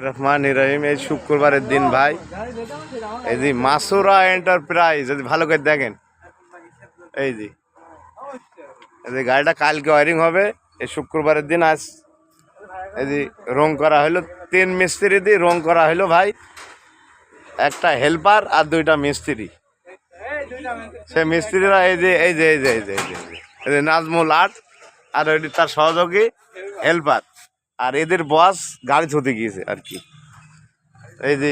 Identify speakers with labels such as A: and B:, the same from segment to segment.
A: রহমান রহিম। এই শুক্রবারের দিন ভাই, এই যে মাসুরা এন্টারপ্রাইজ, যদি ভালো করে দেখেন, এই যে গাড়িটা কালকে ওয়ারিং হবে। এই শুক্রবারের দিন আজ এই যে রং করা হলো, 3 মিস্ত্রি দিয়ে রং করা হলো ভাই, একটা হেল্পার আর 2টা মিস্ত্রি। সে মিস্ত্রিরা এই যে এই যে এই যে এই যে এই যে নাজমুল আর্ট আর ওই তার সহযোগী হেল্পার, আর এদের বস গাড়ি ছুটে গিয়েছে আর কি। এই যে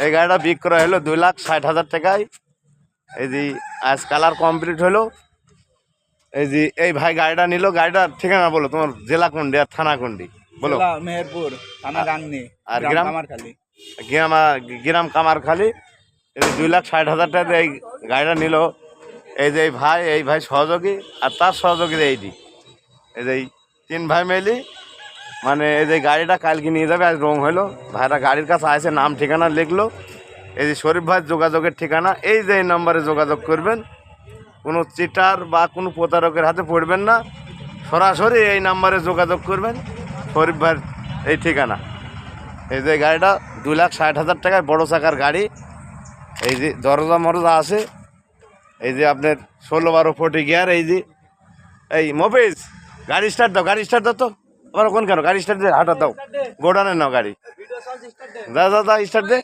A: এই গাড়িটা বিক্রয় হলো 2,60,000 টাকায়। এই যে আজ কালার কমপ্লিট হলো। এই যে এই ভাই গাড়িটা নিল। গাড়িটার ঠিকানা বলো, তোমার জেলা কোনটি আর থানা কোনটি বলো?
B: মেহেরপুর, থানা গাংনী,
A: আর গ্রাম কামারখালী। গ্রাম কামারখালী। এই 2,60,000 টাকা এই গাড়িটা নিল। এই যে এই ভাই সহযোগী আর তার সহযোগী এইটি। এই যে 3 ভাই মেলি, মানে এই যে গাড়িটা কালকে নিয়ে যাবে। আজ রং হলো, ভাইরা গাড়ির কাছে আসে, নাম ঠিকানা লিখলো। এই যে শরীফ ভাই যোগাযোগের ঠিকানা, এই যে এই নম্বরে যোগাযোগ করবেন। কোনো চিটার বা কোনো প্রতারকের হাতে পড়বেন না, সরাসরি এই নাম্বারে যোগাযোগ করবেন। শরীফ ভাইয়ের এই ঠিকানা। এই যে গাড়িটা 2,60,000 টাকায় বড়ো চাকার গাড়ি। এই যে দরজা মরজা আছে। এই যে আপনার 16-12 40 গিয়ার। এই যে এই মফিজ, গাড়ি স্টার্ট দাও, গাড়ি স্টার্ট দাও তো। আবার কোন কেন গাড়ি স্টার্ট দিয়ে হাঁটা দাও, গোডানের নাও গাড়ি। দাও দাও দাও স্টার্ট দে,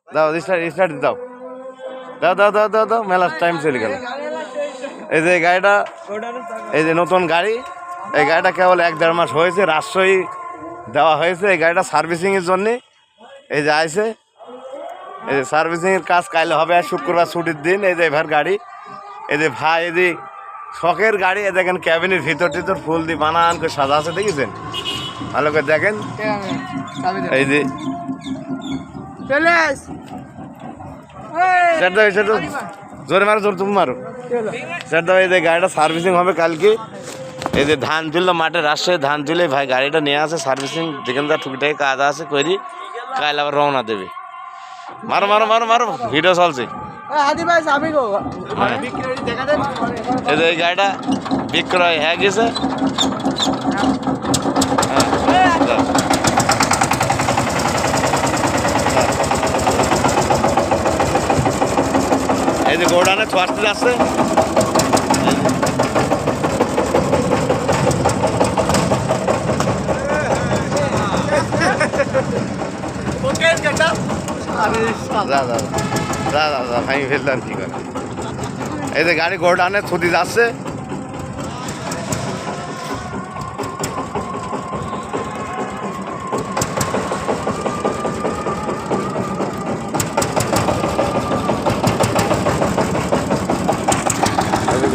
A: দাও স্টার্ট দাও, দাও দাও দাও দাও দাও মেলার টাইম চলে গেল। এই যে গাড়িটা, এই যে নতুন গাড়ি। এই গাড়িটা কেবল 1-1.5 মাস হয়েছে, রাজশাহী দেওয়া হয়েছে। এই গাড়িটা সার্ভিসিংয়ের জন্যে এই যে আইসে। এই যে সার্ভিসিংয়ের কাজ কাইলে হবে, আর শুক্রবার ছুটির দিন। এই যে এবার গাড়ি, এই যে ভাই, এই যে শখের গাড়ি। এই দেখেন ক্যাবিনের ভিতর টিতর ফুল দিয়ে বানান করে সাজা আছে, দেখেছেন? ভালো করে দেখেন। এই যে জোরে মারো, জোর তুমি মারো স্যার দাও। এই যে গাড়িটা সার্ভিসিং হবে কালকে। এই যে ধান তুললো মাঠে, রাজশাহী ধান তুলে ভাই গাড়িটা নিয়ে আসে সার্ভিসিং, যেখানে তার টুকিটাকি কাজ আছে করি, কাল আবার রওনা দেবে। মারো মারো মারো মারো, ভিডিও চলছে। এই যে এই গাড়িটা বিক্রয় হয়ে গেছে। এই যে গোডানে ছোয়াশতে যাচ্ছে। ভাই ফেললাম কি করে। এই যে গাড়ি গোডানে ছুটি যাচ্ছে।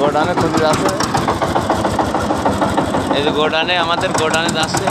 A: গোডানে ছুটি যাচ্ছে। এই যে গোডানে, আমাদের গোডানে যাচ্ছে।